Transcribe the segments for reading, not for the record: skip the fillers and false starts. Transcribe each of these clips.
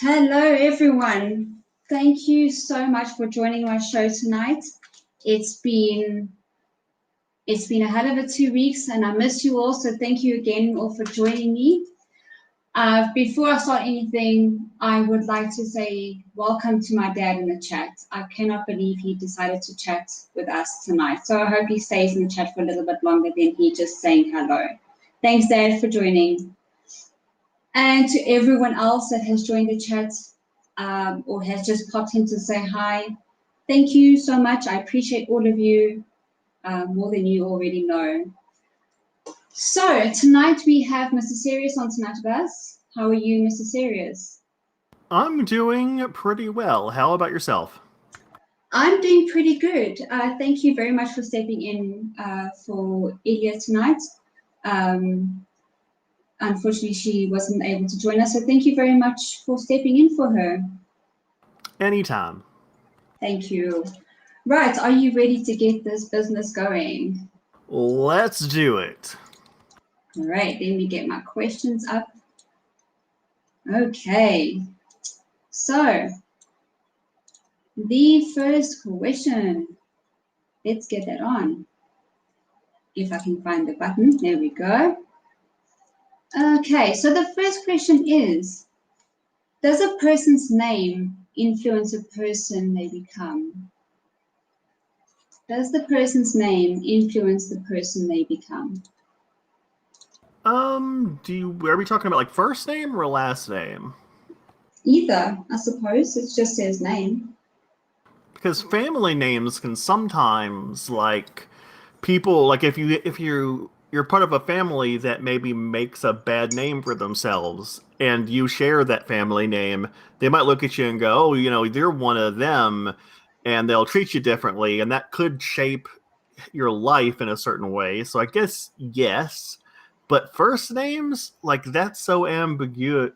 Hello, everyone. Thank you so much for joining my show tonight. It's been a hell of a 2 weeks, and I miss you all. So thank you again all for joining me. Before I start anything, I would like to say welcome to my dad in the chat. I cannot believe he decided to chat with us tonight. So I hope he stays in the chat for a little bit longer than he just saying hello. Thanks, Dad, for joining. And to everyone else that has joined the chat or has just popped in to say hi, thank you so much. I appreciate all of you more than you already know. So tonight we have Mr. Serious on tonight with us. How are you, Mr. Serious? I'm doing pretty well. How about yourself? I'm doing pretty good. Thank you very much for stepping in for Ilya tonight. Unfortunately, she wasn't able to join us, so thank you very much for stepping in for her. Anytime. Thank you. Right, are you ready to get this business going? Let's do it. All right, let me get my questions up. Okay, so the first question, let's get that on. If I can find the button, there we go. Okay, so the first question is, does a person's name influence a person they become? Does the person's name influence the person they become? Are we talking about like first name or last name? Either, I suppose. It just says name. Because family names can sometimes like people like if you're part of a family that maybe makes a bad name for themselves and you share that family name, they might look at you and go, oh, you're one of them, and they'll treat you differently, and that could shape your life in a certain way. So I guess yes, but first names, like, that's so ambiguous.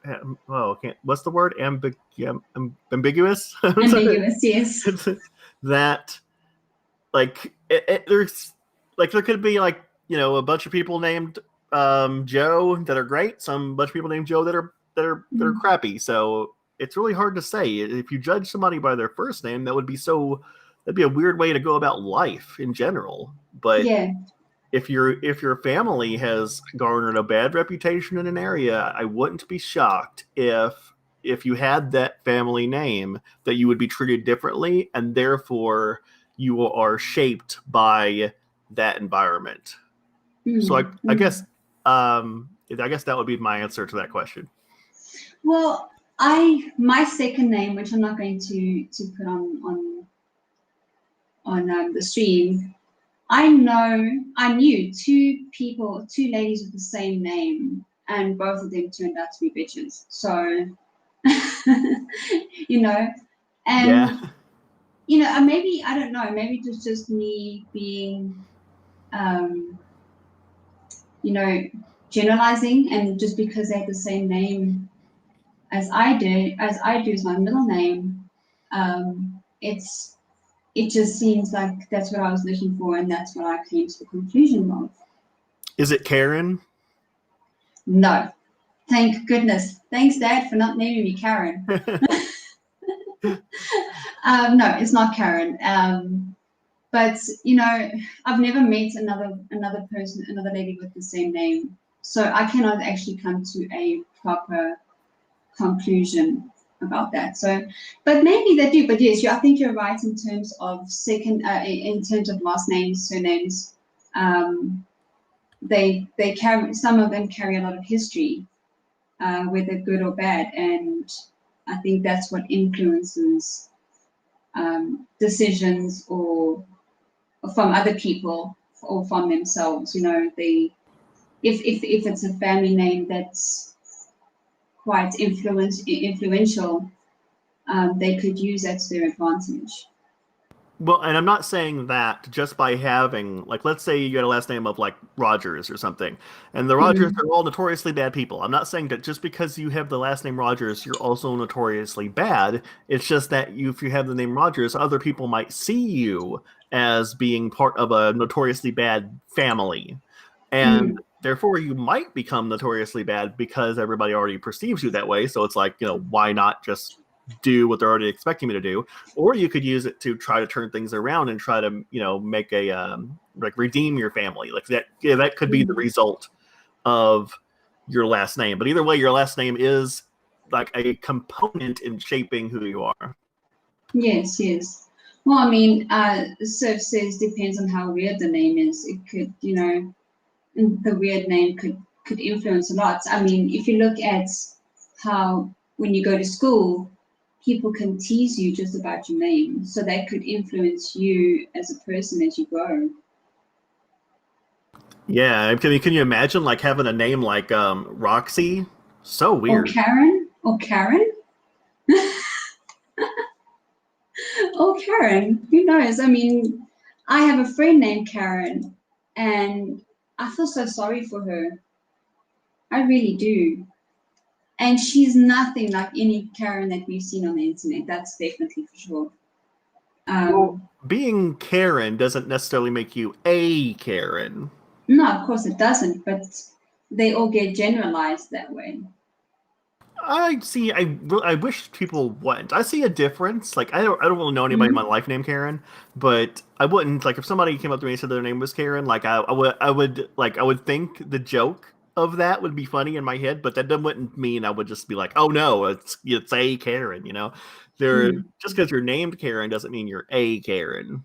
Oh, what's the word? Ambiguous? Ambiguous, yes. That, like, there could be, like, a bunch of people named Joe that are great, bunch of people named Joe that are crappy. So it's really hard to say. If you judge somebody by their first name, that'd be a weird way to go about life in general. But yeah, if your family has garnered a bad reputation in an area, I wouldn't be shocked if you had that family name, that you would be treated differently, and therefore you are shaped by that environment. So I guess that would be my answer to that question. Well, my second name, which I'm not going to put on the stream, I knew two ladies with the same name, and both of them turned out to be bitches. So, and maybe, I don't know, maybe it was just me being, generalizing, and just because they had the same name as I do as my middle name, it just seems like that's what I was looking for, and that's what I came to the conclusion of. Is it Karen? No. Thank goodness. Thanks, Dad, for not naming me Karen. No, it's not Karen. But I've never met another person, another lady with the same name, so I cannot actually come to a proper conclusion about that. So, but maybe they do. But yes, I think you're right in terms of in terms of last names, surnames. They carry, some of them carry a lot of history, whether good or bad, and I think that's what influences decisions or from other people or from themselves. If it's a family name that's quite influential, they could use that to their advantage. Well, and I'm not saying that just by having, like, let's say you had a last name of like Rogers or something, and the Rogers Mm, are all notoriously bad people. I'm not saying that just because you have the last name Rogers, you're also notoriously bad. It's just that if you have the name Rogers, other people might see you as being part of a notoriously bad family. And mm, therefore, you might become notoriously bad because everybody already perceives you that way. So it's like, why not just do what they're already expecting me to do? Or you could use it to try to turn things around and try to make a like redeem your family, like that. Yeah, that could be the mm. result of your last name. But either way, your last name is like a component in shaping who you are. Yes, yes. Well, I mean, Surf says depends on how weird the name is. It could, the weird name could influence a lot. I mean, if you look at how when you go to school, people can tease you just about your name, so that could influence you as a person as you grow. Yeah, can you imagine like having a name like Roxy? So Or weird. Karen, or Karen, or Karen. Who knows? I mean, I have a friend named Karen, and I feel so sorry for her. I really do. And she's nothing like any Karen that we've seen on the internet. That's definitely for sure. Well, Um, being Karen doesn't necessarily make you a Karen. no, of course it doesn't, but they all get generalized that way. I see. I wish people wouldn't. I see a difference. Like I don't really know anybody in my Mm, life named Karen, but I wouldn't like if somebody came up to me and said their name was Karen. Like I would think the joke of that would be funny in my head, but that wouldn't mean I would just be like, oh no, it's a Karen. There mm. just because you're named Karen doesn't mean you're a Karen.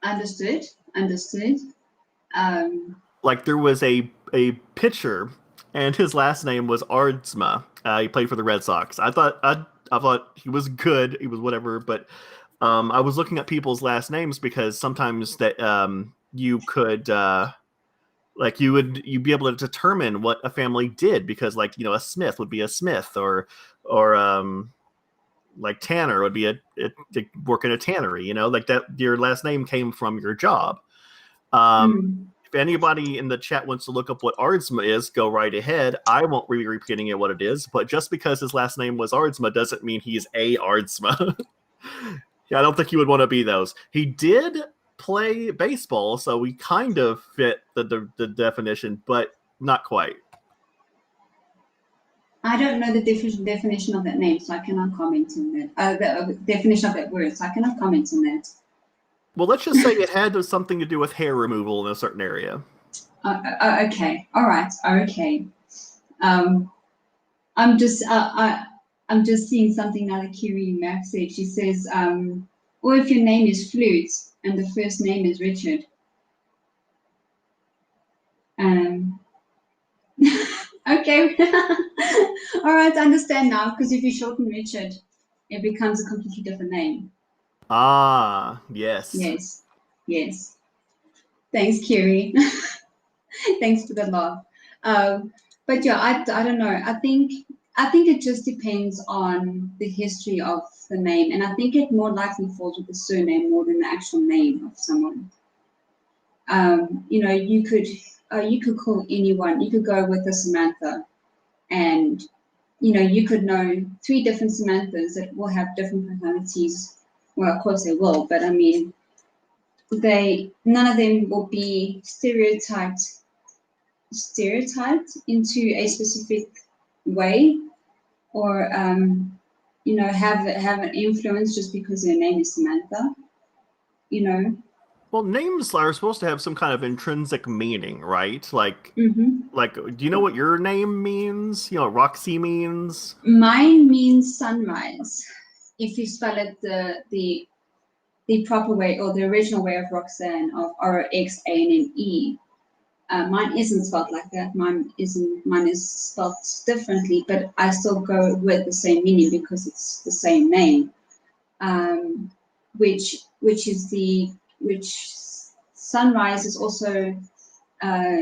Understood. Understood. Um, Like there was a pitcher, and his last name was Ardsma. He played for the Red Sox. I thought he was good. He was whatever, but I was looking at people's last names because sometimes that you could like you'd be able to determine what a family did because like a Smith would be a Smith or like Tanner would be a work in a tannery. Like that your last name came from your job. Um, mm. if anybody in the chat wants to look up what Ardsma is, go right ahead. I won't be repeating it what it is, but just because his last name was Ardsma doesn't mean he's a Ardsma. Yeah, I don't think he would want to be those. He did play baseball, so we kind of fit the definition, but not quite. I don't know the definition of that name, so I cannot comment on that. The definition of that word, so I cannot comment on that. Well, let's just say it had something to do with hair removal in a certain area. Okay. All right. Okay. Um, I'm just I'm just seeing something now that Kiri Mac said. She says, or if your name is Flute and the first name is Richard. Um, okay. All right, I understand now, because if you shorten Richard, it becomes a completely different name. Ah, yes. Yes. Yes. Thanks, Kiri. Thanks for the laugh. But yeah, I don't know. I think it just depends on the history of the name, and I think it more likely falls with the surname more than the actual name of someone. You could call anyone. You could go with a Samantha, and you could know 3 different Samanthas that will have different personalities. Well, of course they will, but I mean, none of them will be stereotyped into a specific way, or have an influence just because their name is Samantha. You know. Well, names are supposed to have some kind of intrinsic meaning, right? Hmm. Like, do you know what your name means? Roxy means? Mine means sunrise. If you spell it the proper way, or the original way of Roxanne, of Roxane. Mine isn't spelled like that. Mine isn't. Mine is spelled differently, but I still go with the same meaning because it's the same name. Um, which sunrise is also uh,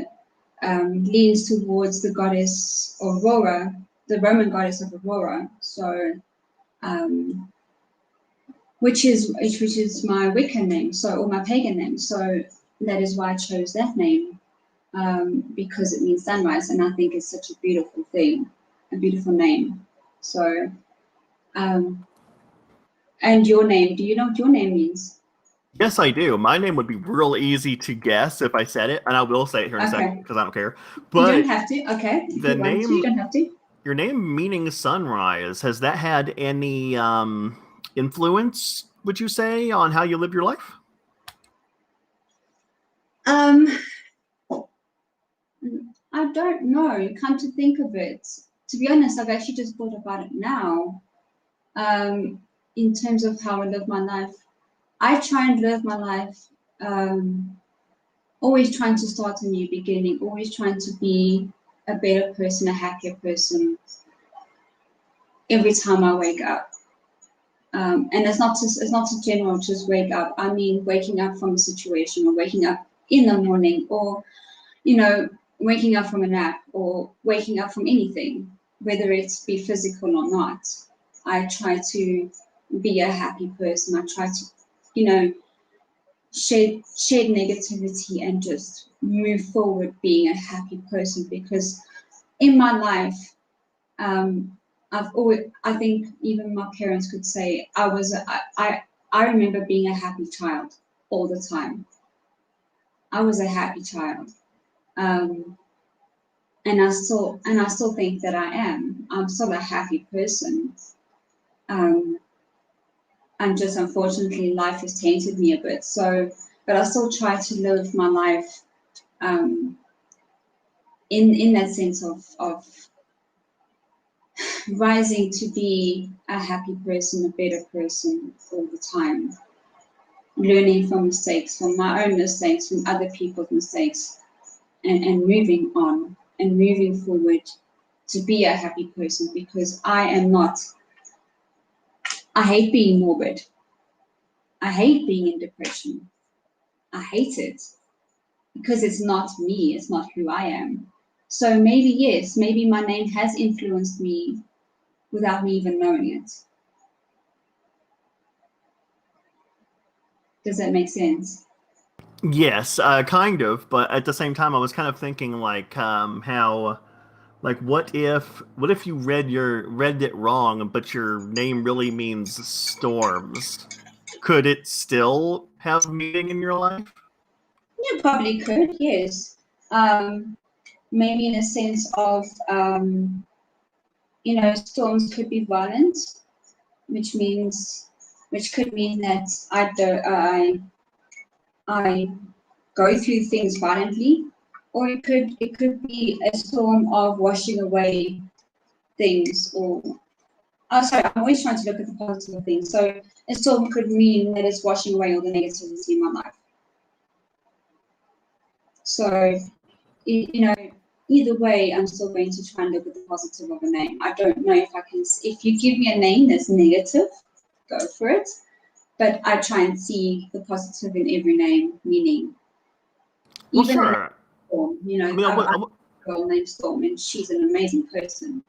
leans towards the goddess Aurora, the Roman goddess of Aurora. So, which is my Wiccan name, or my pagan name. So that is why I chose that name, because it means sunrise, and I think it's such a beautiful thing, a beautiful name. So, and your name, do you know what your name means? Yes, I do. My name would be real easy to guess if I said it, and I will say it here in a second because I don't care. But you don't have to. Okay. If the you name, want to, you don't have to. Your name meaning sunrise, has that had any influence, would you say, on how you live your life? I don't know. Come to think of it, to be honest, I've actually just thought about it now. In terms of how I live my life, I try and live my life, always trying to start a new beginning, always trying to be a better person, a happier person every time I wake up. And it's not a general just wake up. I mean, waking up from a situation, or waking up in the morning, or, waking up from a nap, or waking up from anything, whether it be physical or not. I try to be a happy person. I try to, shed negativity and just move forward being a happy person, because in my life, I think even my parents could say I remember being a happy child all the time. I was a happy child. And I still think that I am. I'm still a happy person. And just unfortunately life has tainted me a bit. So, but I still try to live my life in that sense of rising to be a happy person, a better person all the time, learning from mistakes, from my own mistakes, from other people's mistakes, and moving on and moving forward to be a happy person, because I hate being morbid. I hate being in depression. I hate it because it's not me, it's not who I am. So maybe my name has influenced me without me even knowing it. Does that make sense? Yes, kind of, but at the same time, I was kind of thinking how, what if you read it wrong, but your name really means storms? Could it still have meaning in your life? You probably could, yes. Maybe in a sense of, storms could be violent, which could mean that I go through things violently, or it could be a storm of washing away things, or sorry, I'm always trying to look at the positive things. So a storm could mean that it's washing away all the negativity in my life. So, either way, I'm still going to try and look at the positive of a name. I don't know if you give me a name that's negative, go for it. But I try and see the positive in every name, meaning Well, even sure. Storm, I have a girl named Storm, and she's an amazing person.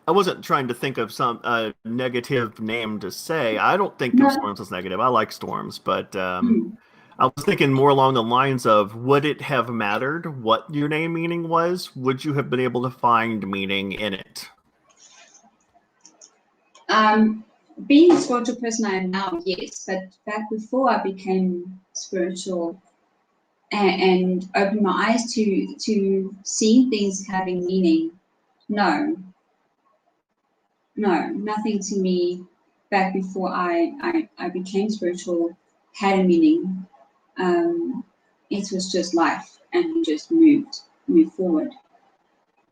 I wasn't trying to think of some negative name to say. I don't think of storms as negative. I like storms, but I was thinking more along the lines of, would it have mattered what your name meaning was? Would you have been able to find meaning in it? Being a spiritual person I am now, yes, but back before I became spiritual and opened my eyes to seeing things having meaning, no, nothing to me back before I became spiritual had a meaning. It was just life, and we just moved forward.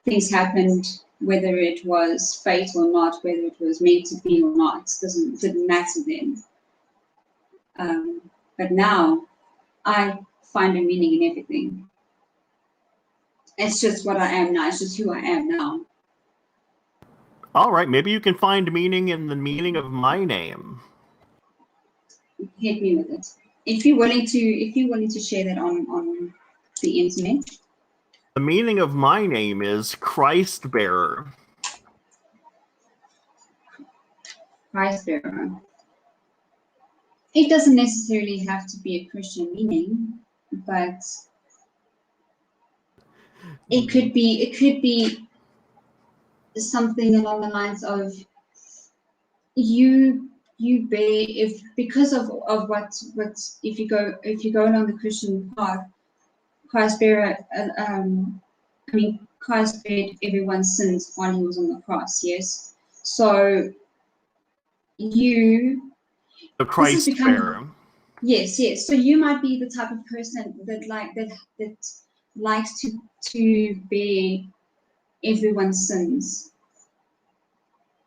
Things happened, whether it was fate or not, whether it was meant to be or not, didn't matter then. But now I find a meaning in everything. It's just what I am now. It's just who I am now. All right, maybe you can find meaning in the meaning of my name. Hit me with it. If you're willing to share that on the internet. The meaning of my name is Christ bearer. Christ bearer. It doesn't necessarily have to be a Christian meaning, but it could be something along the lines of you bear, if because of what if you go along the Christian path, Christ bearer, Christ bared everyone's sins while he was on the cross, yes. So the Christ bearer. Yes. So you might be the type of person that likes to bear everyone's sins.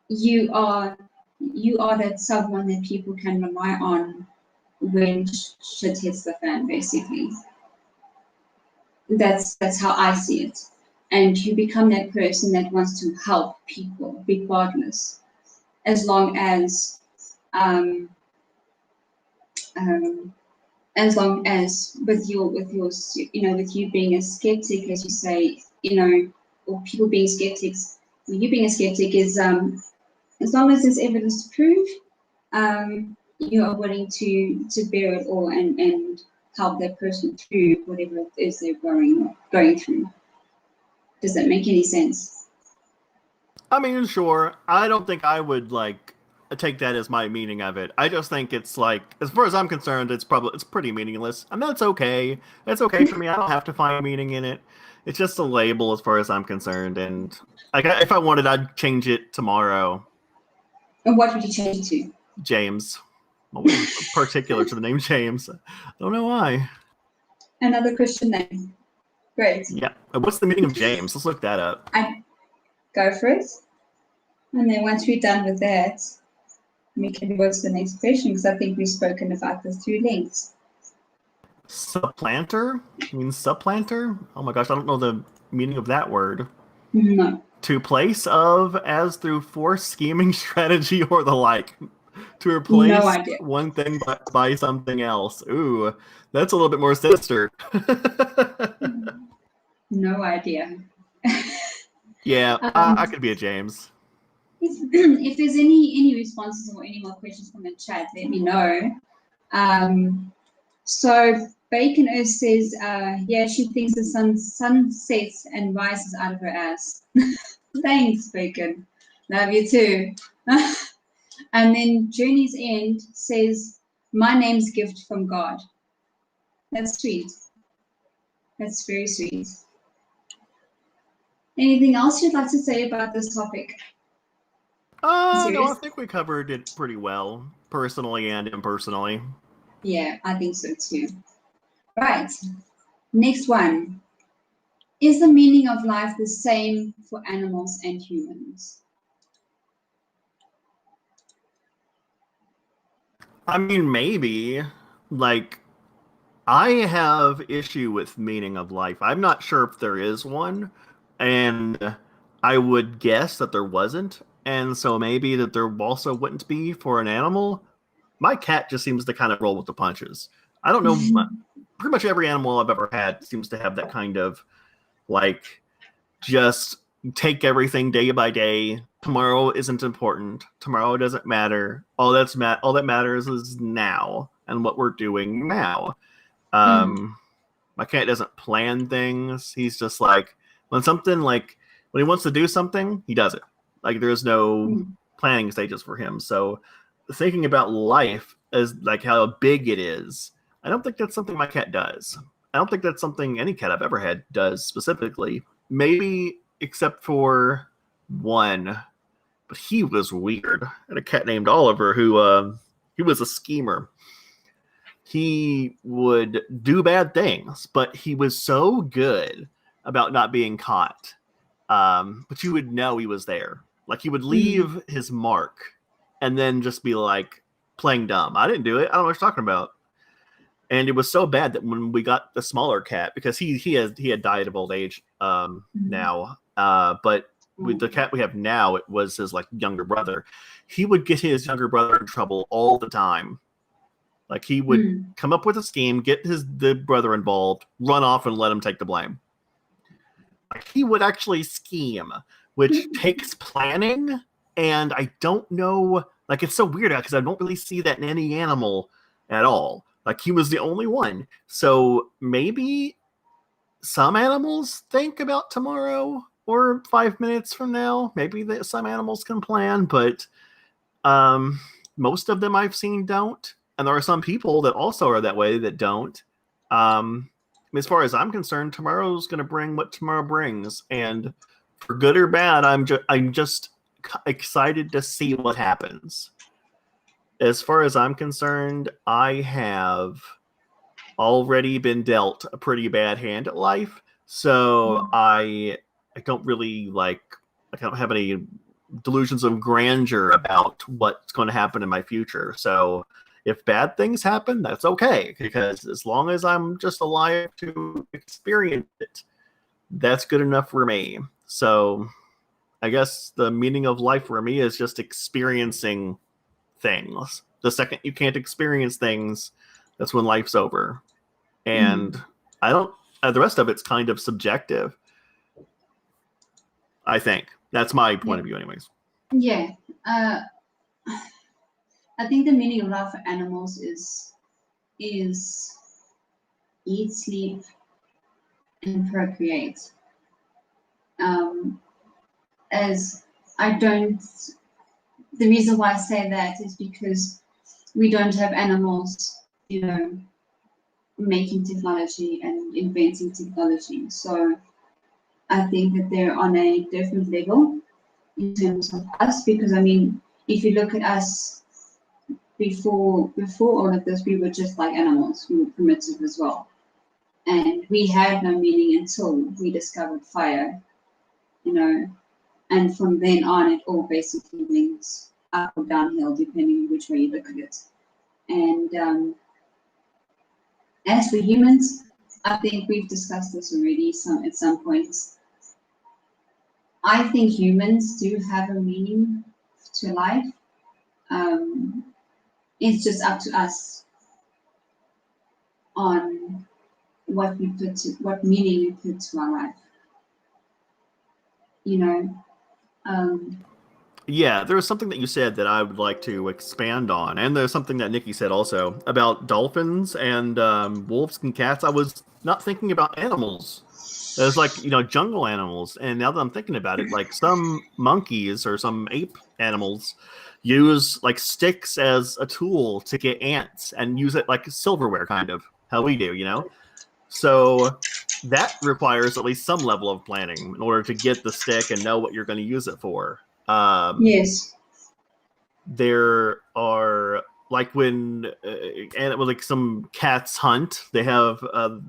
You are that someone that people can rely on when shit hits the fan, basically. That's how I see it. And you become that person that wants to help people, regardless, as long as with you being a skeptic, as you say, or people being skeptics, you being a skeptic is as long as there's evidence to prove, you are willing to bear it all and help that person through whatever it is they're going through. Does that make any sense? I mean, sure. I don't think I would take that as my meaning of it. I just think it's as far as I'm concerned, it's pretty meaningless, and that's okay. That's okay for me. I don't have to find meaning in it. It's just a label as far as I'm concerned, and if I wanted, I'd change it tomorrow. And what would you change it to? James. Particular to the name James. I don't know why. Another Christian name. Great. Yeah. What's the meaning of James? Let's look that up. Go for it. And then once we're done with that, we can go to the next question, because I think we've spoken about this through lengths. Supplanter? You mean supplanter? Oh my gosh, I don't know the meaning of that word. No. To place of, as through force, scheming, strategy, or the like. To replace one thing by something else. Ooh, that's a little bit more sinister. No idea. Yeah, I could be a James. If there's any responses or any more questions from the chat, let me know. So Bacon Earth says, yeah, she thinks the sun sets and rises out of her ass. Thanks, Bacon. Love you too. And then Journey's End says, my name's gift from God. That's sweet. That's very sweet. Anything else you'd like to say about this topic? No, I think we covered it pretty well, personally and impersonally. Yeah, I think so too. Right. Next one. Is the meaning of life the same for animals and humans? I mean, maybe. I have issue with meaning of life. I'm not sure if there is one, and I would guess that there wasn't, and so maybe that there also wouldn't be for an animal. My cat just seems to kind of roll with the punches. I don't know. Pretty much every animal I've ever had seems to have that kind of just take everything day by day. Tomorrow isn't important. Tomorrow doesn't matter. All that matters is now and what we're doing now. My cat doesn't plan things. He's just when he wants to do something, he does it. There's no planning stages for him. So thinking about life as how big it is, I don't think that's something my cat does. I don't think that's something any cat I've ever had does specifically. Maybe except for one, but he was weird. I had a cat named Oliver who he was a schemer. He would do bad things, but he was so good about not being caught. But you would know he was there. He would leave his mark and then just be playing dumb. I didn't do it. I don't know what you're talking about. And it was so bad that when we got the smaller cat, because he had died of old age now, but with the cat we have now, it was his younger brother. He would get his younger brother in trouble all the time. He would come up with a scheme, get the brother involved, run off, and let him take the blame. He would actually scheme, which takes planning, and I don't know Like, it's so weird because I don't really see that in any animal at all. Like, he was the only one. So maybe some animals think about tomorrow or 5 minutes from now. Maybe some animals can plan, but most of them I've seen don't. And there are some people that also are that way that don't. As far as I'm concerned, tomorrow's going to bring what tomorrow brings. And for good or bad, I'm just excited to see what happens. As far as I'm concerned, I have already been dealt a pretty bad hand at life, so I don't really I don't have any delusions of grandeur about what's going to happen in my future. So if bad things happen, that's okay, because as long as I'm just alive to experience it, that's good enough for me. So I guess the meaning of life for me is just experiencing things. The second you can't experience things, that's when life's over. And I don't, the rest of it's kind of subjective, I think. That's my point of view anyways. Yeah. I think the meaning of life for animals is eat, sleep, and procreate. As I don't, the reason why I say that is because we don't have animals, making technology and inventing technology. So I think that they're on a different level in terms of us, because I mean, if you look at us before all of this, we were just like animals. We were primitive as well, and we had no meaning until we discovered fire, and from then on it all basically went up or downhill depending on which way you look at it. And as for humans, I think we've discussed this already at some points. I think humans do have a meaning to life. It's just up to us on what meaning we put to our life. Yeah, there was something that you said that I would like to expand on, and there's something that Nikki said also about dolphins and wolves and cats. I was not thinking about animals. It was like, jungle animals. And now that I'm thinking about it, like some monkeys or some ape animals use like sticks as a tool to get ants and use it like silverware, kind of how we do, So that requires at least some level of planning in order to get the stick and know what you're going to use it for. Yes. There are like when like some cats hunt, they have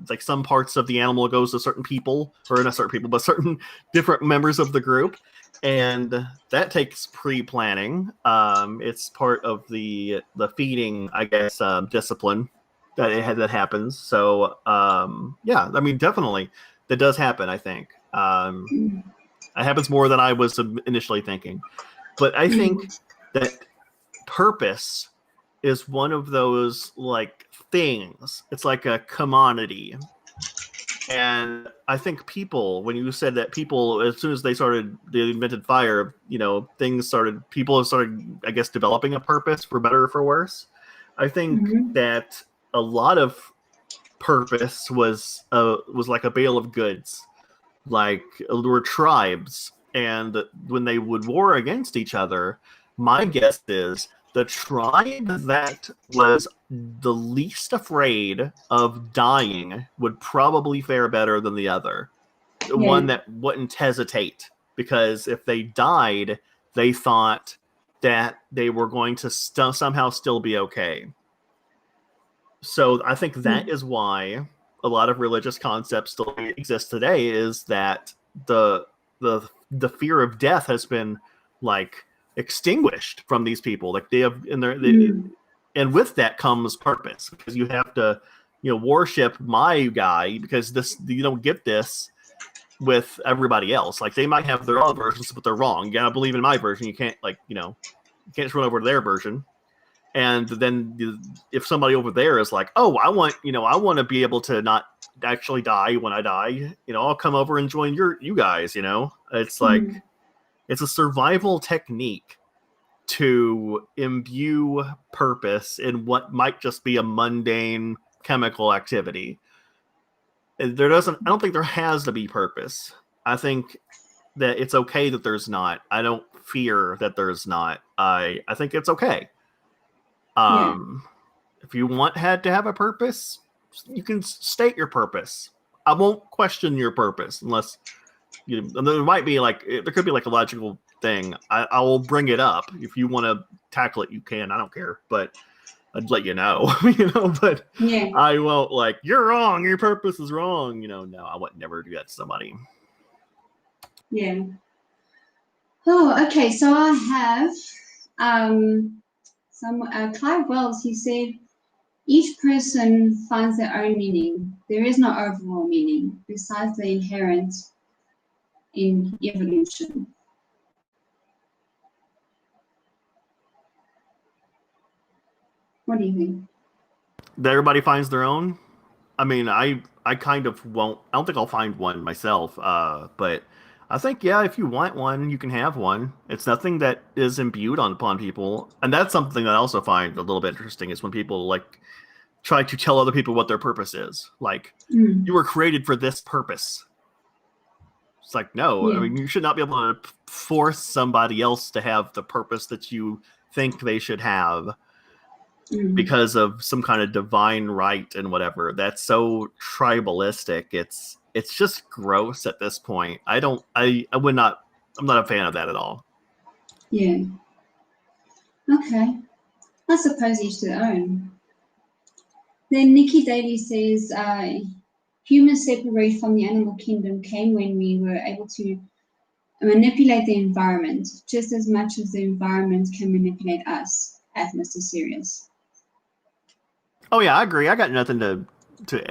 like some parts of the animal goes to certain people, or not certain people, but certain different members of the group, and that takes pre-planning. It's part of the feeding, I guess, discipline that happens. So yeah, I mean, definitely that does happen. I think it happens more than I was initially thinking, but I think that purpose is one of those like things. It's like a commodity. And I think people, when you said that people, as soon as they invented fire, people have started, I guess, developing a purpose, for better or for worse. I think that a lot of purpose was like a bale of goods. Like, there were tribes, and when they would war against each other, my guess is the tribe that was the least afraid of dying would probably fare better than the other. The one that wouldn't hesitate, because if they died, they thought that they were going to somehow still be okay. So I think that is why a lot of religious concepts still exist today, is that the fear of death has been like extinguished from these people. Like they have and with that comes purpose, because you have to worship my guy, because you don't get this with everybody else. Like they might have their own versions, but they're wrong. You gotta believe in my version. You can't you can't just run over to their version. And then if somebody over there is like, oh, I want to be able to not actually die when I die, I'll come over and join you guys. It's like it's a survival technique. to imbue purpose in what might just be a mundane chemical activity. I don't think there has to be purpose. I think that it's okay that there's not. I don't fear that there's not. I think it's okay. If you had to have a purpose, you can state your purpose. I won't question your purpose unless there might be there could be a logical thing. I will bring it up. If you want to tackle it, you can. I don't care, but I'd let you know, but I won't you're wrong. Your purpose is wrong. No, I would never do that to somebody. Yeah. Oh, okay. So I have Clive Wells. He said, each person finds their own meaning. There is no overall meaning besides the inherent in evolution. What do you think? That everybody finds their own? I mean, I kind of won't. I don't think I'll find one myself. But I think, if you want one, you can have one. It's nothing that is imbued upon people. And that's something that I also find a little bit interesting is when people try to tell other people what their purpose is. You were created for this purpose. It's no. I mean, you should not be able to force somebody else to have the purpose that you think they should have because of some kind of divine right and whatever. That's so tribalistic. It's just gross at this point. I'm not a fan of that at all. Yeah. Okay. I suppose each to their own. Then Nikki Daly says, humans separate from the animal kingdom came when we were able to manipulate the environment just as much as the environment can manipulate us, at Mr. Serious. Oh yeah, I agree. I got nothing to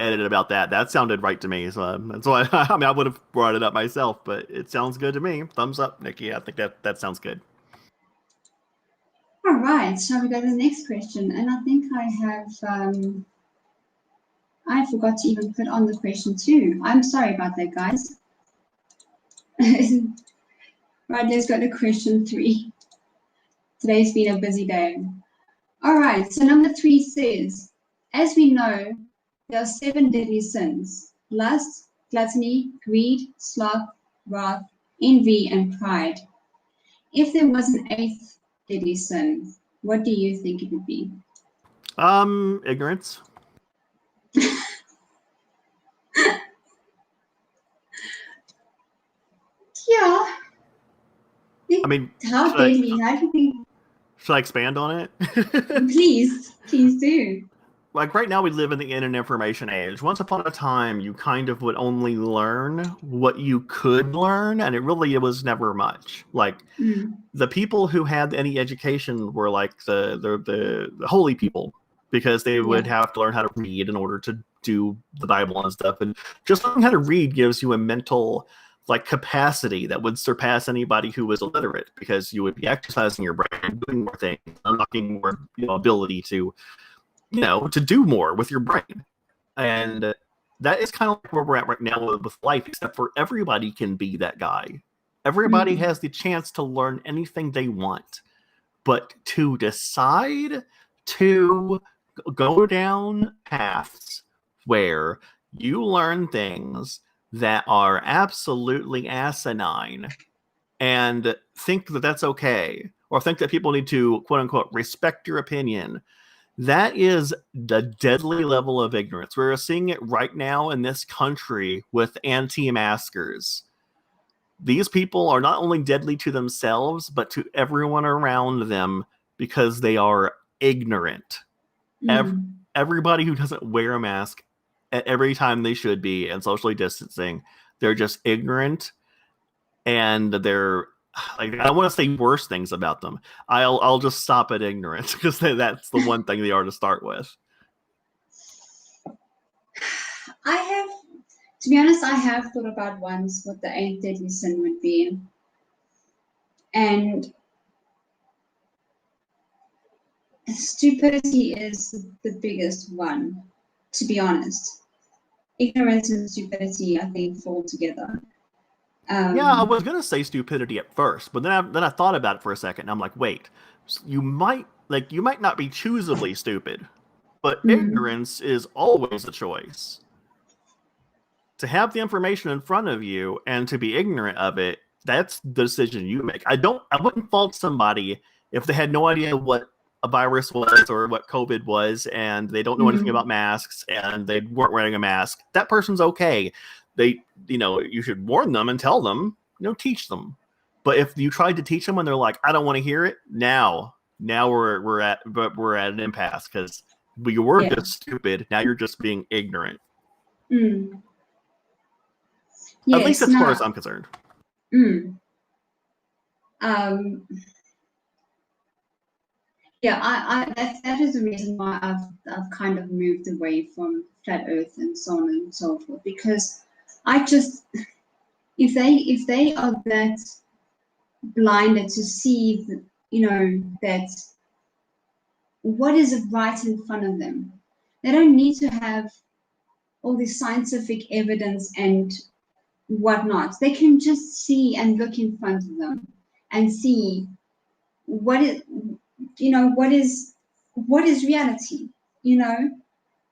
edit about that. That sounded right to me. So that's why I would have brought it up myself, but it sounds good to me. Thumbs up, Nikki. I think that sounds good. All right, shall we go to the next question? And I think I have I forgot to even put on the question too. I'm sorry about that, guys. Right, let's go to question 3. Today's been a busy day. All right, so number 3 says, as we know, there are 7 deadly sins: lust, gluttony, greed, sloth, wrath, envy, and pride. If there was an 8th deadly sin, what do you think it would be? Ignorance. Yeah. I mean, how deadly? How do you think? Should I expand on it? Please do. Right now we live in the information age. Once upon a time, you kind of would only learn what you could learn, and it was never much. The people who had any education were the holy people, because they would have to learn how to read in order to do the Bible and stuff. And just learning how to read gives you a mental capacity that would surpass anybody who was illiterate, because you would be exercising your brain, doing more things, unlocking more ability to do more with your brain. And that is kind of where we're at right now with life, except for everybody can be that guy. Everybody has the chance to learn anything they want, but to decide to go down paths where you learn things that are absolutely asinine and think that that's okay, or think that people need to, quote unquote, respect your opinion, that is the deadly level of ignorance. We're seeing it right now in this country with anti-maskers. These people are not only deadly to themselves, but to everyone around them, because they are ignorant. Everybody who doesn't wear a mask at every time they should be and socially distancing, they're just ignorant, and they're I don't want to say worse things about them. I'll just stop at ignorance, because that's the one thing they are to start with. To be honest, I have thought about once what the 8th deadly sin would be. And stupidity is the biggest one, to be honest. Ignorance and stupidity, I think, fall together. Yeah, I Um, was gonna say stupidity at first, but then I thought about it for a second, and I'm like, wait, you might not be choosably stupid, but mm, ignorance is always a choice. To have the information in front of you and to be ignorant of it, that's the decision you make. I wouldn't fault somebody if they had no idea what a virus was or what COVID was, and they don't know anything mm, about masks and they weren't wearing a mask. That person's okay. You should warn them and tell them, teach them. But if you tried to teach them and they're like, I don't want to hear it, now we're at an impasse because we were yeah. just stupid. Now you're just being ignorant. Mm, At least yes. as far as Now. I'm concerned. Mm, um, yeah. That is the reason why I've kind of moved away from flat Earth and so on and so forth, because I just, if they are that blinded to see, that what is right in front of them, they don't need to have all this scientific evidence and whatnot. They can just see and look in front of them and see what is, what is reality,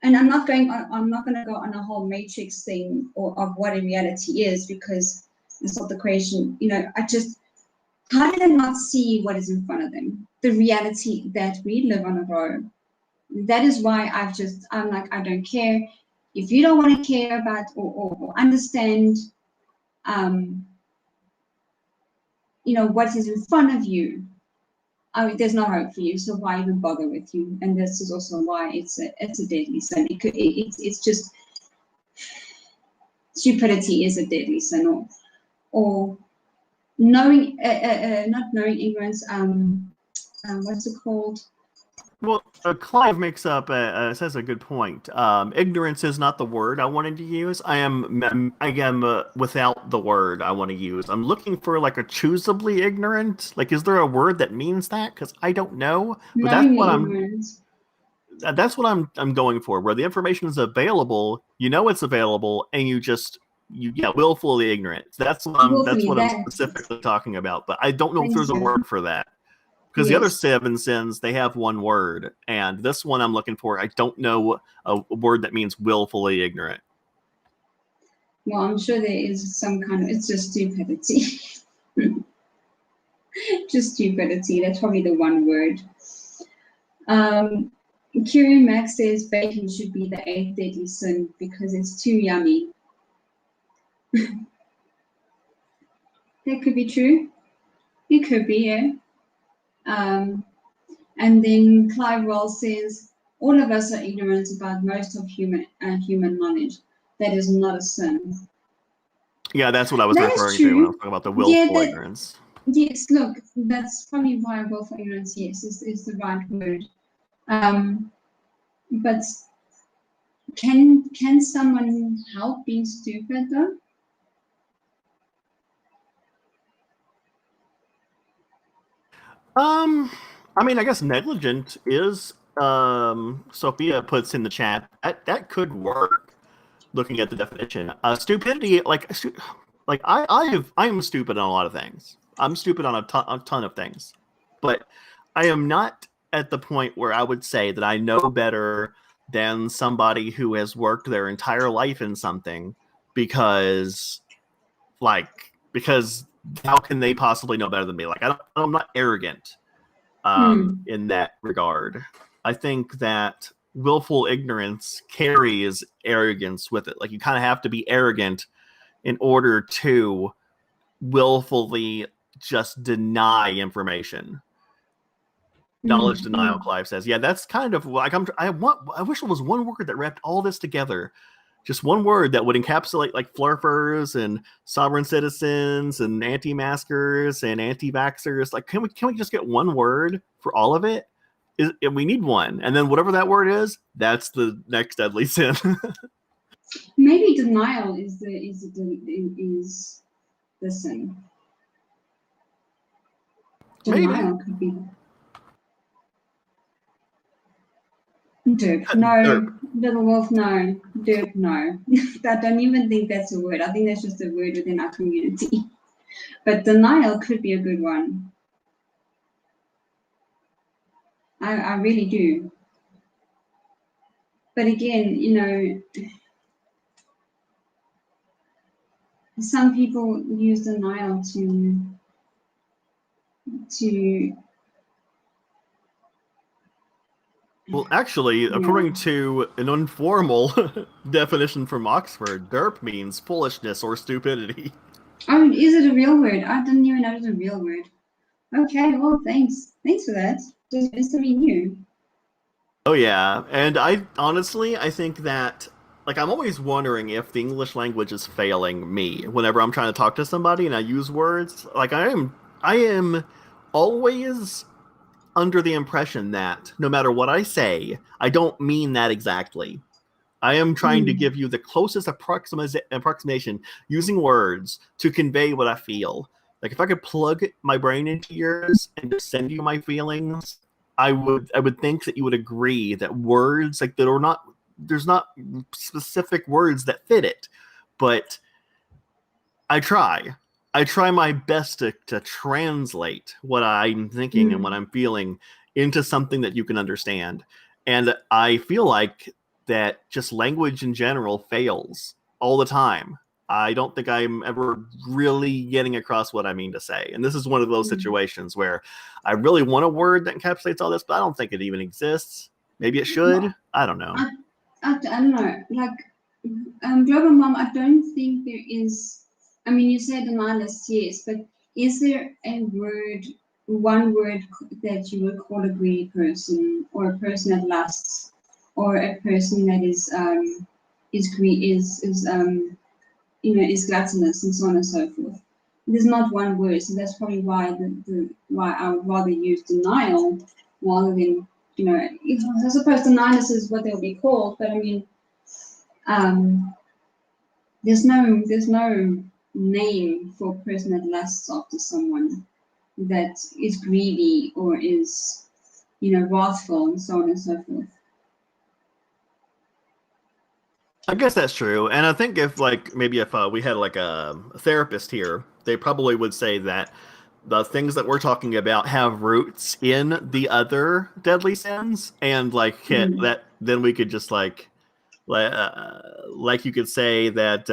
and I'm not going to go on a whole matrix thing or of what a reality is, because it's not the question. I just, how do they not see what is in front of them, the reality that we live on a road? That is why I'm like, I don't care if you don't want to care about or understand, um, what is in front of you. I mean, there's no hope for you, so why even bother with you? And this is also why it's a deadly sin. It's just, stupidity is a deadly sin, or knowing, not knowing ignorance. What's it called? Well, Clive says a good point. Ignorance is not the word I wanted to use. I am without the word I want to use. I'm looking for like a choosably ignorant. Like, is there a word that means that? Because I don't know. But Knowingly ignorant. that's what I'm going for. Where the information is available, it's available, and willfully ignorant. That's Willfully, what I'm that's it. specifically talking about. But I don't know if Thank there's a you. word for that. Because the other Yes. 7 sins, they have one word, and this one I'm looking for, I don't know a word that means willfully ignorant. Well, I'm sure there is some kind of, it's just stupidity. Just stupidity. That's probably the one word. Curie Max says bacon should be the eighth deadly sin because it's too yummy. That could be true. It could be, yeah. And then Clive Roll says, all of us are ignorant about most of human knowledge. That is not a sin. Yeah, that's what I was That is referring to when I was true. talking about the Yeah, willful ignorance. yes, look, that's probably why willful ignorance, yes, is the right word. But can someone help being stupid though? I mean, I guess negligent is. Sophia puts in the chat that could work. Looking at the definition, stupidity, I am stupid on a lot of things. I'm stupid on a ton of things, but I am not at the point where I would say that I know better than somebody who has worked their entire life in something because because how can they possibly know better than me? I'm not arrogant in that regard. I think that willful ignorance carries arrogance with it. Like, you kind of have to be arrogant in order to willfully just deny information. Knowledge denial, Clive says. Yeah, that's kind of like I wish there was one word that wrapped all this together. Just one word that would encapsulate like flurfers and sovereign citizens and anti-maskers and anti-vaxxers. Like, can we just get one word for all of it? We need one, and then whatever that word is, that's the next deadly sin. Maybe denial is the sin. Maybe. Denial could be. Derp. No. Derp. Little wolf, no. Derp, no. I don't even think that's a word. I think that's just a word within our community. But denial could be a good one. I really do. But again, you know, some people use denial to Well, actually, according to an informal definition from Oxford, derp means foolishness or stupidity. Oh, is it a real word? I didn't even know it was a real word. Okay, well, thanks. Thanks for that. Just something new. Oh yeah, and I honestly, I think that like I'm always wondering if the English language is failing me whenever I'm trying to talk to somebody and I use words. Like I am always under the impression that no matter what I say, I don't mean that exactly. I am trying to give you the closest approximation using words to convey what I feel. Like if I could plug my brain into yours and just send you my feelings, I would think that you would agree that words like that are not there's not specific words that fit it, but I try. I try my best to translate what I'm thinking and what I'm feeling into something that you can understand. And I feel like that just language in general fails all the time. I don't think I'm ever really getting across what I mean to say. And this is one of those situations where I really want a word that encapsulates all this, but I don't think it even exists. Maybe it should. Well, I don't know. I don't know. Like, Global Mom, I don't think there is. I mean, you said denialist, yes, but is there a word, one word that you would call a greedy person, or a person that lusts, or a person that is is gluttonous, and so on and so forth? There's not one word, so that's probably why why I would rather use denial rather than, you know, I suppose denialist is what they'll be called, but I mean, there's no name for a person that lusts after someone, that is greedy or is, you know, wrathful, and so on and so forth. I guess that's true. And I think if like maybe if we had like a therapist here, they probably would say that the things that we're talking about have roots in the other deadly sins, and like that then we could just like you could say that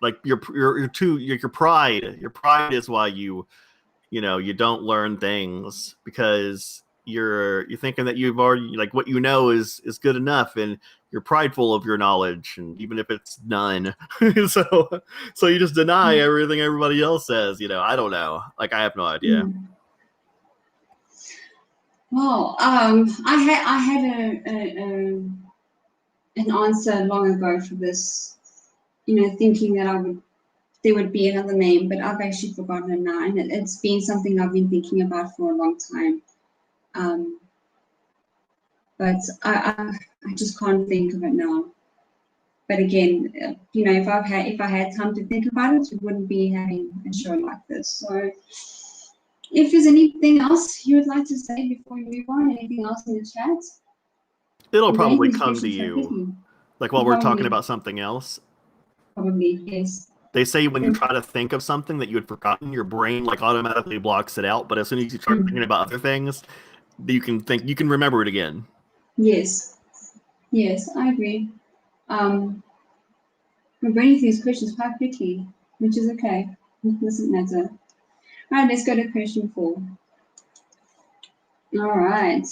like your pride is why you don't learn things, because you're thinking that you've already like what you know is good enough, and you're prideful of your knowledge, and even if it's none. so you just deny everything everybody else says. I don't know, like I have no idea. Well, I had an answer long ago for this, thinking that there would be another name, but I've actually forgotten it now, and it's been something I've been thinking about for a long time. But I just can't think of it now. But again, if I had time to think about it, we wouldn't be having a show like this. So, if there's anything else you would like to say before we move on, anything else in the chat? It'll probably come to you, like while we're talking about something else. Probably, yes. They say when you try to think of something that you had forgotten, your brain like automatically blocks it out. But as soon as you start thinking about other things, you can remember it again. Yes, I agree. We're running through these questions quite quickly, which is okay. It doesn't matter. All right, let's go to question 4. All right.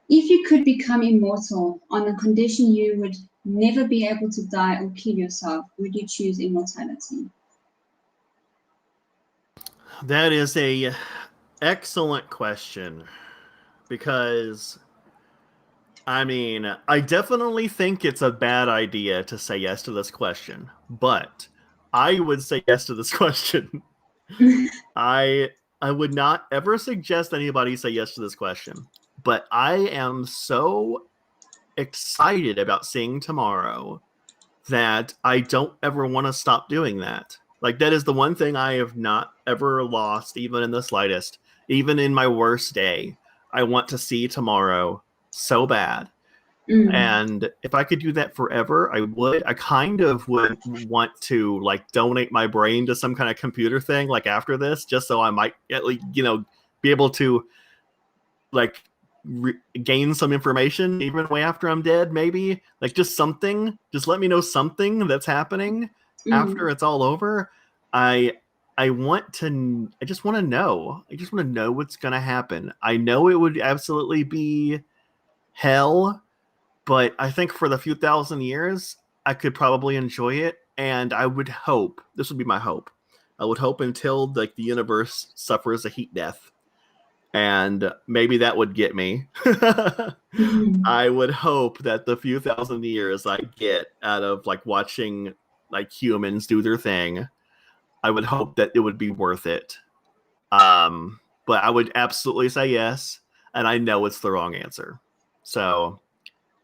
If you could become immortal on the condition you would never be able to die or kill yourself, would you choose immortality? That is a excellent question, because I mean, I definitely think it's a bad idea to say yes to this question, but I would say yes to this question. I would not ever suggest anybody say yes to this question, but I am so excited about seeing tomorrow that I don't ever want to stop doing that. Like, that is the one thing I have not ever lost, even in the slightest, even in my worst day. I want to see tomorrow so bad. And if I could do that forever, I would. I kind of would want to like donate my brain to some kind of computer thing like after this, just so I might at least, be able to like gain some information even way after I'm dead, maybe. Like just something. Just let me know something that's happening after it's all over. I just want to know. I just want to know what's going to happen. I know it would absolutely be hell, but I think for the few thousand years, I could probably enjoy it. And I would hope, this would be my hope, I would hope until like the universe suffers a heat death. And maybe that would get me. I would hope that the few thousand years I get out of like watching like humans do their thing, I would hope that it would be worth it. But I would absolutely say yes. And I know it's the wrong answer. So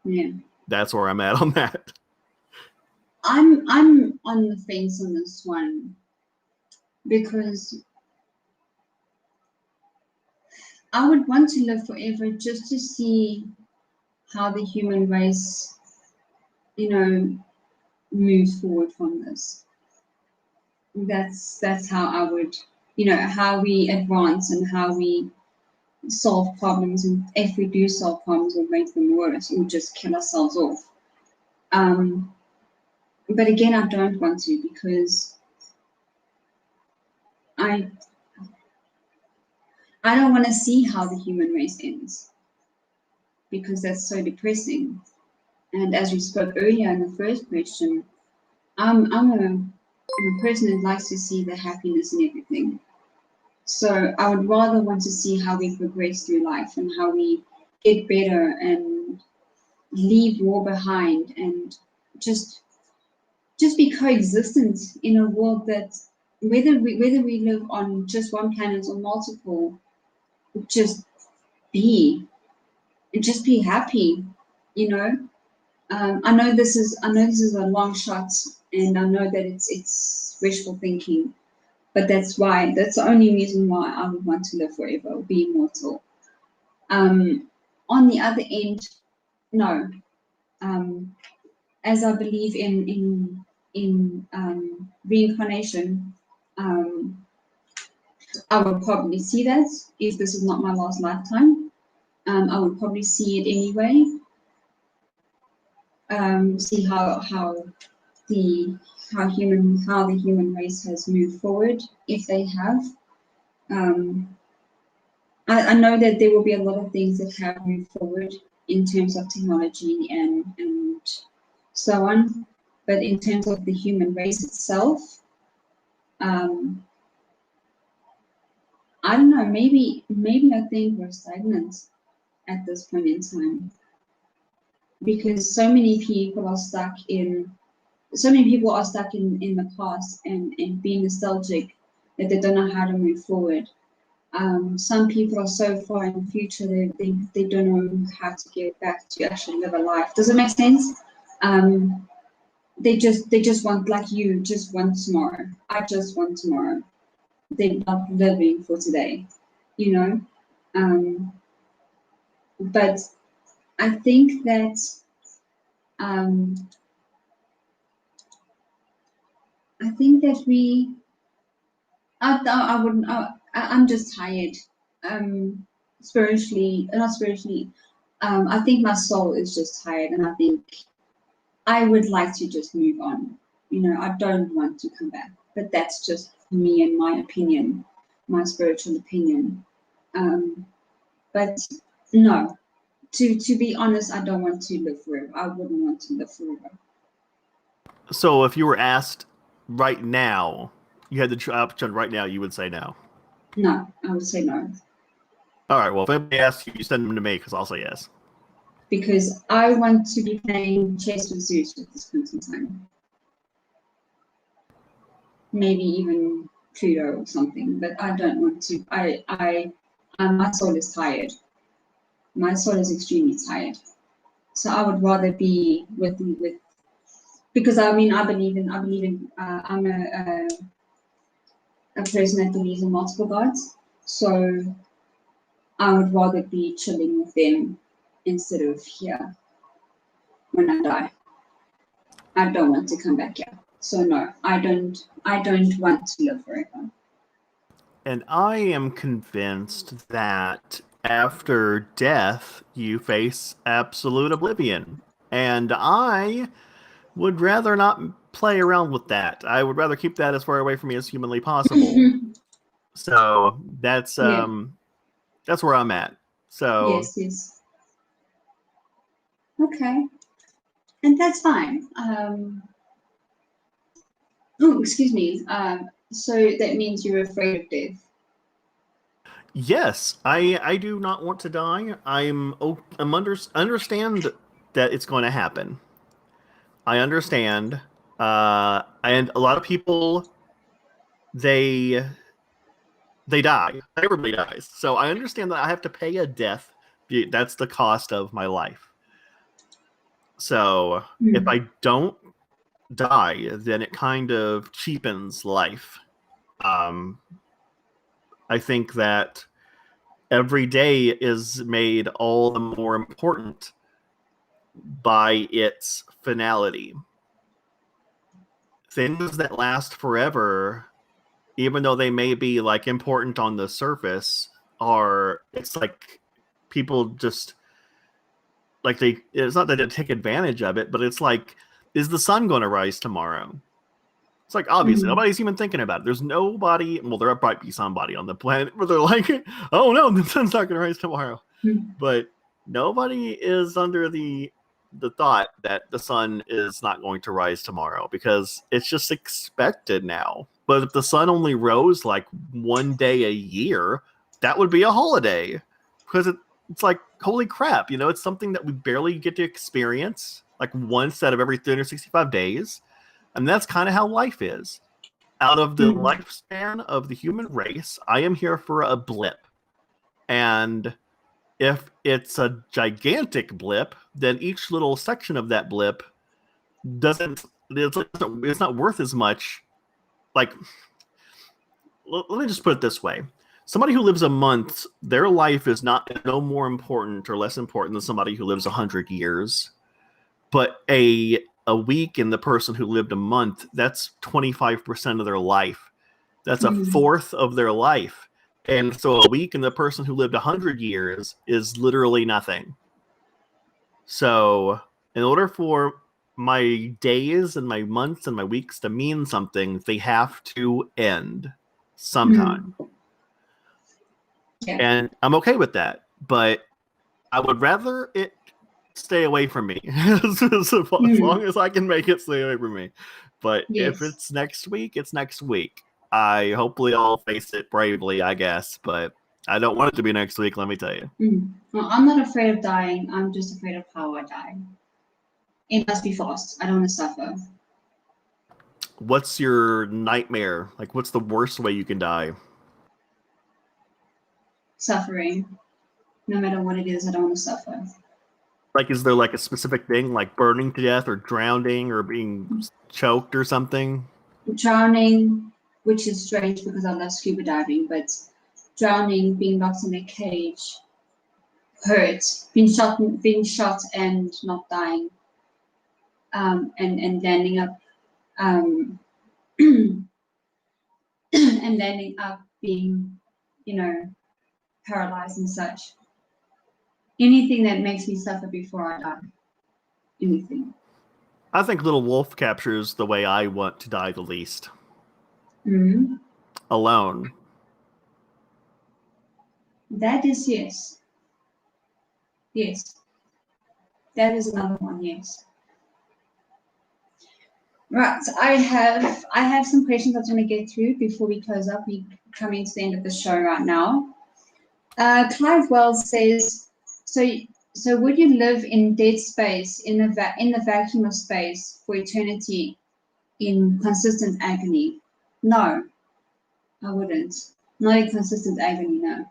yeah, that's where I'm at on that. I'm on the fence on this one because I would want to live forever just to see how the human race, moves forward from this. That's how I would, how we advance and how we solve problems, and if we do solve problems, we'll make them worse or just kill ourselves off. But again, I don't want to because I don't want to see how the human race ends because that's so depressing. And as we spoke earlier in the first question, I'm a person that likes to see the happiness in everything. So I would rather want to see how we progress through life and how we get better and leave war behind and just be coexistent in a world that whether we live on just one planet or multiple, just be happy, I know this is a long shot, and I know that it's wishful thinking, but that's the only reason why I would want to live forever or be immortal. On the other end, no. As I believe in reincarnation, I would probably see that if this is not my last lifetime. I would probably see it anyway. See how the human race has moved forward, if they have. I know that there will be a lot of things that have moved forward in terms of technology and so on, but in terms of the human race itself, I don't know, maybe I think we're stagnant at this point in time, because so many people are stuck in the past and being nostalgic that they don't know how to move forward. Some people are so far in the future they don't know how to get back to actually live a life. Does it make sense? They just want, like you, just want tomorrow. I just want tomorrow. They're not living for today, but I think that I wouldn't. I'm just tired. Spiritually, not spiritually. I think my soul is just tired, and I think I would like to just move on. I don't want to come back, but that's just me and my opinion, my spiritual opinion. But no, to be honest, I don't want to live forever. I wouldn't want to live forever. So if you were asked right now, you had the option right now, you would say no. No, I would say no. All right. Well, if anybody asks you, you send them to me because I'll say yes. Because I want to be playing chess with Zeus at this point in time. Maybe even Pluto or something, but I don't want to. My soul is tired. My soul is extremely tired. So I would rather be with because I believe in. I'm a person that believes in multiple gods. So I would rather be chilling with them instead of here when I die. I don't want to come back here. So no, I don't want to live forever. And I am convinced that after death, you face absolute oblivion. And I would rather not play around with that. I would rather keep that as far away from me as humanly possible. So that's where I'm at. So yes. Okay. And that's fine. Oh, excuse me. So that means you're afraid of death. yes, I do not want to die. Understand that it's going to happen. I understand. And a lot of people they die. Everybody dies. So I understand that I have to pay a death. That's the cost of my life. So if I don't die, then it kind of cheapens life. I think that every day is made all the more important by its finality. Things that last forever, even though they may be like important on the surface, it's like people just like it's not that they take advantage of it, but it's like, is the sun going to rise tomorrow? It's like, obviously, nobody's even thinking about it. There's nobody, well, there might be somebody on the planet where they're like, oh no, the sun's not going to rise tomorrow. But nobody is under the thought that the sun is not going to rise tomorrow, because it's just expected now. But if the sun only rose like one day a year, that would be a holiday, because it's like, holy crap, it's something that we barely get to experience like once out of every 365 days. And that's kind of how life is. Out of the lifespan of the human race, I am here for a blip. And if it's a gigantic blip, then each little section of that blip it's not worth as much. Like, let me just put it this way. Somebody who lives a month, their life is no more important or less important than somebody who lives 100 years. But a week in the person who lived a month, that's 25% of their life. That's a fourth of their life. And so a week in the person who lived 100 years is literally nothing. So in order for my days and my months and my weeks to mean something, they have to end sometime. Yeah. And I'm okay with that. But I would rather it stay away from me as long as I can make it stay away from me. But if it's next week, it's next week. Hopefully I'll face it bravely, I guess, but I don't want it to be next week, let me tell you. Well, I'm not afraid of dying. I'm just afraid of how I die. It must be fast. I don't want to suffer. What's your nightmare? Like, what's the worst way you can die? Suffering. No matter what it is, I don't want to suffer. Like, is there like a specific thing, like burning to death or drowning or being choked or something? Drowning, which is strange because I love scuba diving, but drowning, being locked in a cage, hurt, being shot and not dying, and landing up, and landing up being, paralyzed and such. Anything that makes me suffer before I die. Anything. I think Little Wolf captures the way I want to die the least. Alone. That is yes. Yes. That is another one, yes. Right, so I have some questions I want to get through before we close up. We're coming to the end of the show right now. Clive Wells says, so would you live in dead space, in the vacuum of space for eternity in consistent agony? No, I wouldn't. Not in consistent agony, no.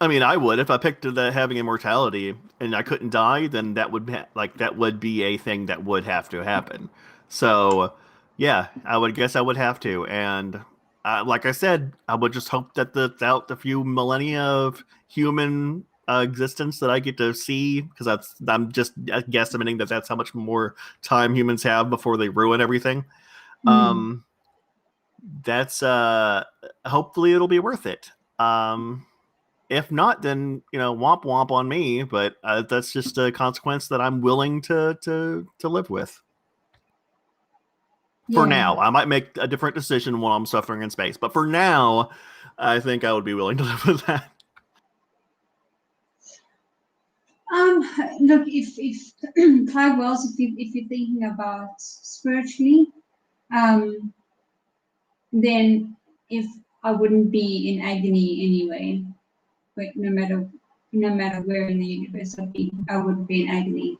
I mean, I would. If I picked having immortality and I couldn't die, then that would be a thing that would have to happen. So, yeah, I would guess I would have to. And like I said, I would just hope that throughout the few millennia of human existence that I get to see, because I'm just guesstimating that that's how much more time humans have before they ruin everything. That's hopefully it'll be worth it. If not, then womp womp on me. But that's just a consequence that I'm willing to live with. For now, I might make a different decision while I'm suffering in space. But for now, I think I would be willing to live with that. Look, if Clive Wells, if you're thinking about spiritually, then if I wouldn't be in agony anyway, but no matter where in the universe I would be in agony.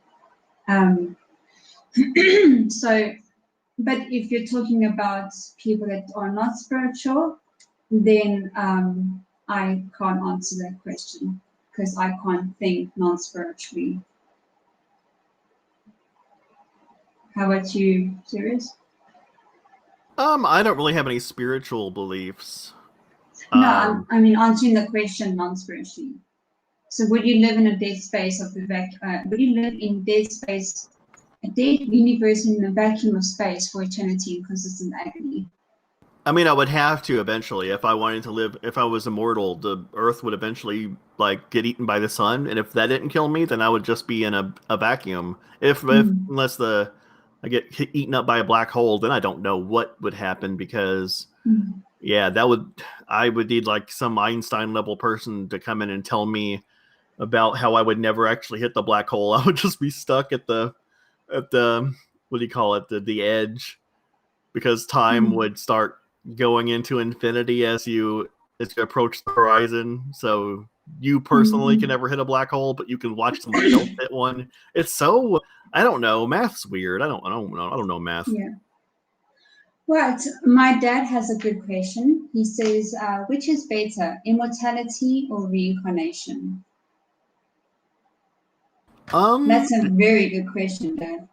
So, but if you're talking about people that are not spiritual, then I can't answer that question because I can't think non-spiritually. How about you, Sirius? I don't really have any spiritual beliefs. No, I mean answering the question non-spiritually. So would you live in a dead space of the would you live in dead space, a dead universe in a vacuum of space for eternity in consistent agony? I mean, I would have to eventually if I wanted to live. If I was immortal, the Earth would eventually get eaten by the sun, and if that didn't kill me, then I would just be in a vacuum. Unless I get eaten up by a black hole, then I don't know what would happen because I would need some Einstein level person to come in and tell me about how I would never actually hit the black hole. I would just be stuck at the what do you call it, the edge, because time would start going into infinity as you approach the horizon. So you personally can never hit a black hole, but you can watch somebody else hit one. It's so, I don't know. Math's weird. I don't know math. Yeah. Right. My dad has a good question. He says, which is better, immortality or reincarnation? That's a very good question, Dad.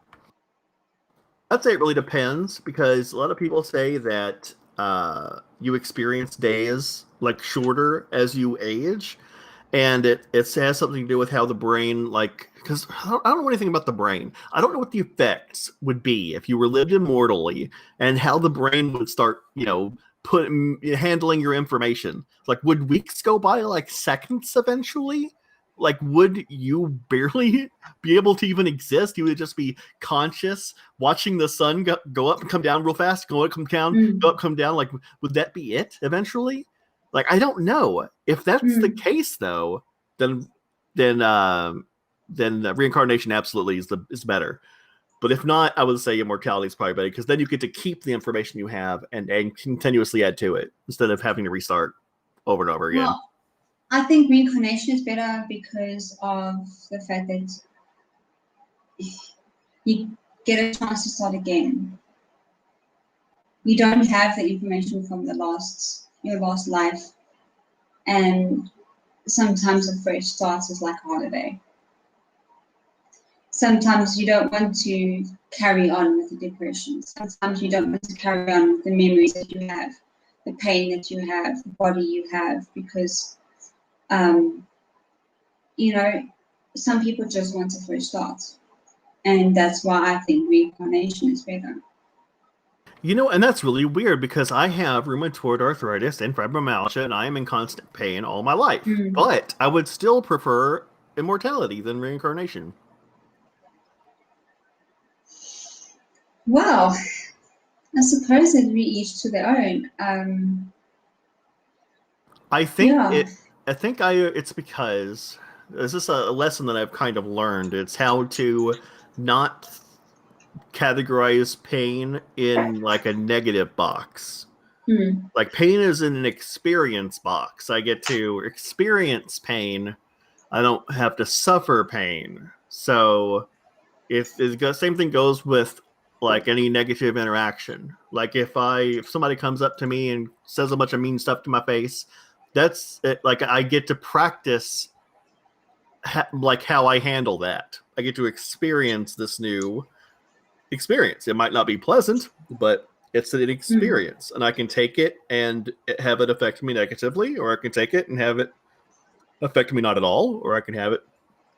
I'd say it really depends, because a lot of people say that you experience days shorter as you age, and it has something to do with how the brain, because I don't know anything about the brain. I don't know what the effects would be if you were lived immortally, and how the brain would start, handling your information. Would weeks go by like seconds eventually? Would you barely be able to even exist? You would just be conscious, watching the sun go up and come down real fast, go up, come down, go up, come down. Would that be it eventually? I don't know. If that's the case, though, then reincarnation absolutely is better. But if not, I would say immortality is probably better, because then you get to keep the information you have and continuously add to it instead of having to restart over and over again. Well, I think reincarnation is better because of the fact that you get a chance to start again. You don't have the information from your last life, and sometimes a fresh start is like a holiday. Sometimes you don't want to carry on with the depression. Sometimes you don't want to carry on with the memories that you have, the pain that you have, the body you have, because some people just want a fresh start. And that's why I think reincarnation is better. And that's really weird, because I have rheumatoid arthritis and fibromyalgia, and I am in constant pain all my life. But I would still prefer immortality than reincarnation. Well, I suppose that we each to their own. I think it's because this is a lesson that I've kind of learned. It's how to not categorize pain in a negative box. Pain is in an experience box. I get to experience pain. I don't have to suffer pain. So if the same thing goes with any negative interaction. If somebody comes up to me and says a bunch of mean stuff to my face, that's it. I get to practice how I handle that. I get to experience this new experience. It might not be pleasant, but It's an experience, and I can take it and have it affect me negatively, or I can take it and have it affect me not at all, or I can have it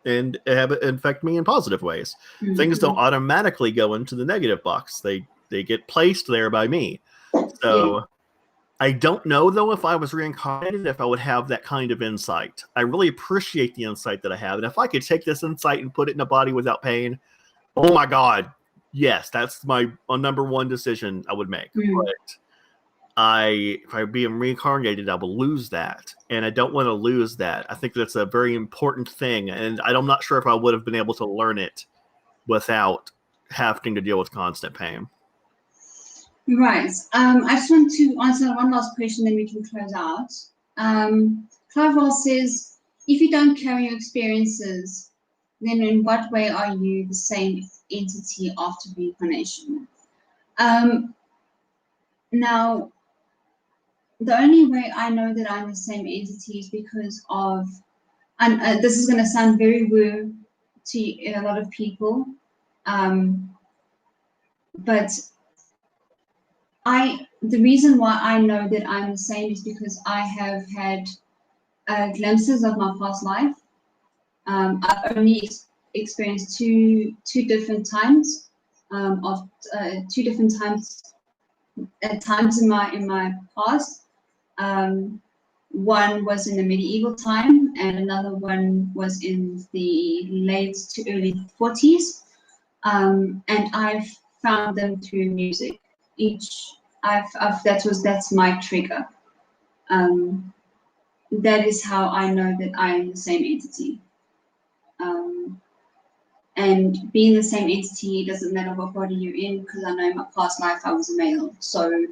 and have it affect me in positive ways. Things don't automatically go into the negative box. They get placed there by me. So I don't know, though, if I was reincarnated, if I would have that kind of insight. I really appreciate the insight that I have. And if I could take this insight and put it in a body without pain, oh my God, yes, that's my number one decision I would make. But if I be reincarnated, I will lose that. And I don't want to lose that. I think that's a very important thing. And I'm not sure if I would have been able to learn it without having to deal with constant pain. Right. I just want to answer one last question, then we can close out. Clive says, if you don't carry your experiences, then in what way are you the same entity after reincarnation? Now, the only way I know that I'm the same entity is because of, and this is going to sound very woo to a lot of people, but the reason why I know that I'm the same is because I have had glimpses of my past life. I've only experienced two different times times in my past. One was in the medieval time, and another one was in the late to early 40s. And I've found them through music. That's my trigger. That is how I know that I am the same entity. And being the same entity doesn't matter what body you're in, because I know in my past life I was a male. So,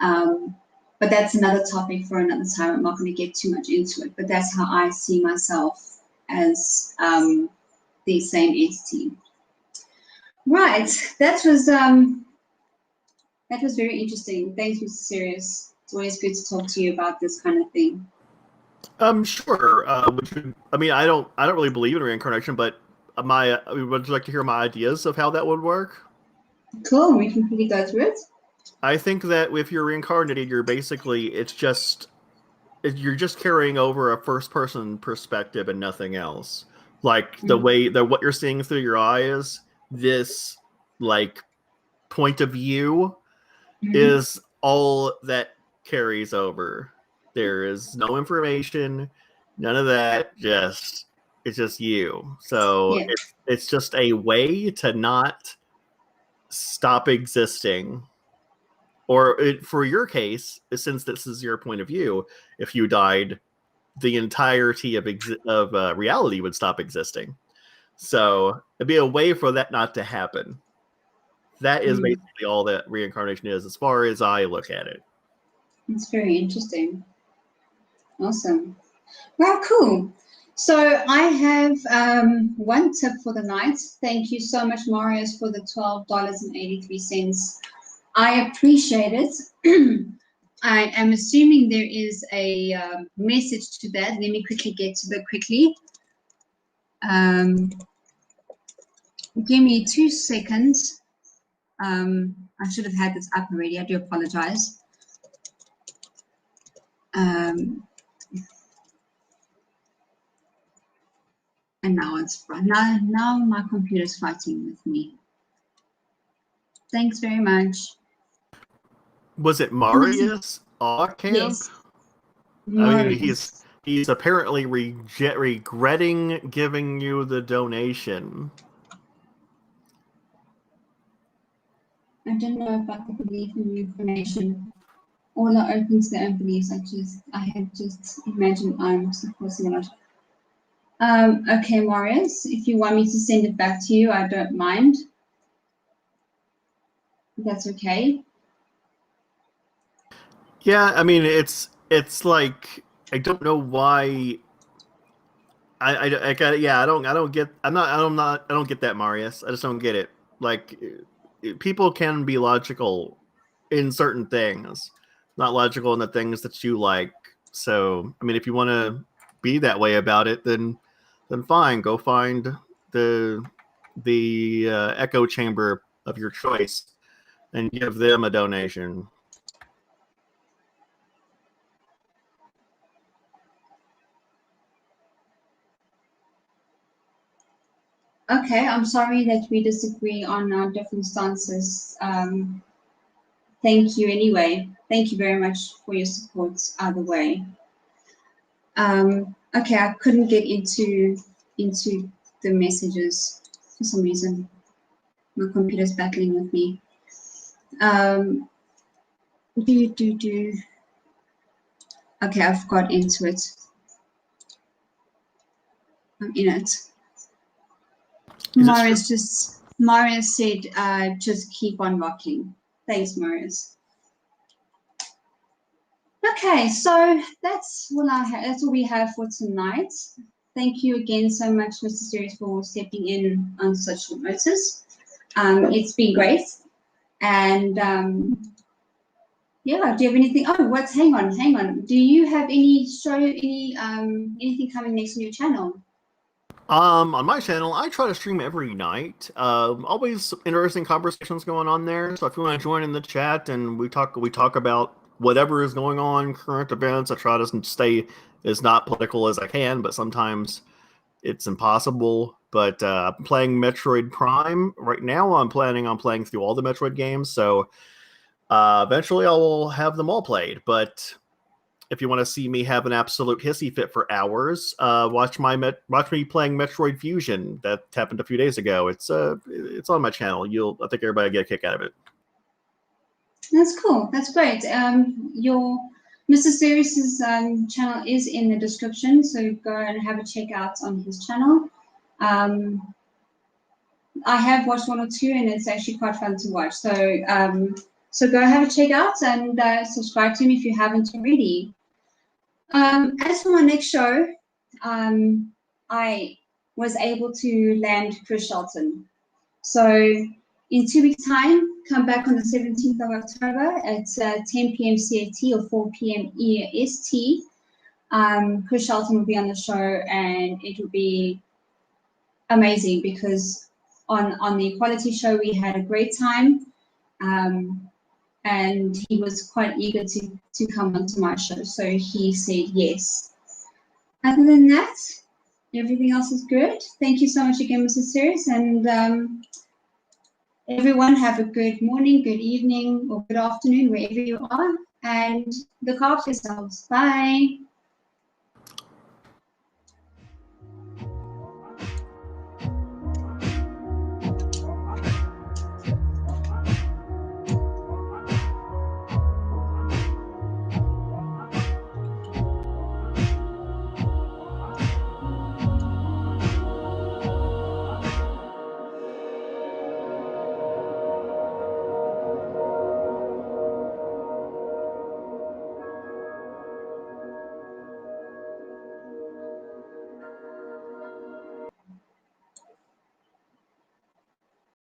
but that's another topic for another time. I'm not going to get too much into it, but that's how I see myself as the same entity. Right, that was very interesting. Thanks, Mr. Sirius. It's always good to talk to you about this kind of thing. Sure. I don't really believe in reincarnation, but would you like to hear my ideas of how that would work? Cool. We can quickly go through it. I think that if you're reincarnated, you're just carrying over a first-person perspective and nothing else. Like the way that what you're seeing through your eyes, this like point of view is all that carries over. There is no information, none of that. It's just you. So it's just a way to not stop existing. Or for your case, since this is your point of view, if you died, the entirety of reality would stop existing. So it'd be a way for that not to happen. That is basically all that reincarnation is, as far as I look at it. It's very interesting. Awesome. Well, cool. So I have one tip for the night. Thank you so much, Marius, for the $12.83. I appreciate it. I am assuming there is a message to that. Let me quickly get to that quickly. Give me 2 seconds. I should have had this up already. I do apologize. And now it's now my computer's fighting with me. Thanks very much. Was it Marius Camp? Yes. I mean, he's apparently regretting giving you the donation. I don't know if I could believe in new information. All are open to their own beliefs. I had just imagined I'm supposing it. Okay, Marius, if you want me to send it back to you, I don't mind. That's okay. Yeah, I mean, it's like, I don't know why. I got it. Yeah, I don't get that, Marius. I just don't get it. Like, people can be logical in certain things, not logical in the things that you like. So, I mean, if you want to be that way about it, then fine. Go find the echo chamber of your choice and give them a donation. Okay, I'm sorry that we disagree on our different stances. Thank you anyway. Thank you very much for your support either way. Okay, I couldn't get into the messages for some reason. My computer's battling with me. Okay, I've got into it. I'm in it. Marius said, just keep on rocking. Thanks, Marius. Okay, so that's all we have for tonight. Thank you again so much, Mr. Series, for stepping in on such short notice. It's been great. And yeah, do you have anything? Oh, hang on. Do you have anything coming next on your channel? On my channel, I try to stream every night. Always interesting conversations going on there. So if you want to join in the chat and we talk about whatever is going on, current events. I try to stay as not political as I can, but sometimes it's impossible. But I'm playing Metroid Prime right now. I'm planning on playing through all the Metroid games, so eventually I will have them all played. But if you want to see me have an absolute hissy fit for hours, watch me playing Metroid Fusion. That happened a few days ago. It's on my channel. I think everybody will get a kick out of it. That's cool. That's great. Your Mr. Serious's channel is in the description, so go and have a check out on his channel. I have watched one or two, and it's actually quite fun to watch. So so go have a check out and subscribe to him if you haven't already. As for my next show, I was able to land Chris Shelton. So in 2 weeks' time, come back on the 17th of October at 10 p.m. CAT or 4 p.m. EST. Chris Shelton will be on the show, and it will be amazing because on the Equality show we had a great time, and he was quite eager to come onto my show, so he said yes. Other than that, everything else is good. Thank you so much again, Mrs. Serious, and everyone have a good morning, good evening, or good afternoon, wherever you are, and look after yourselves. Bye.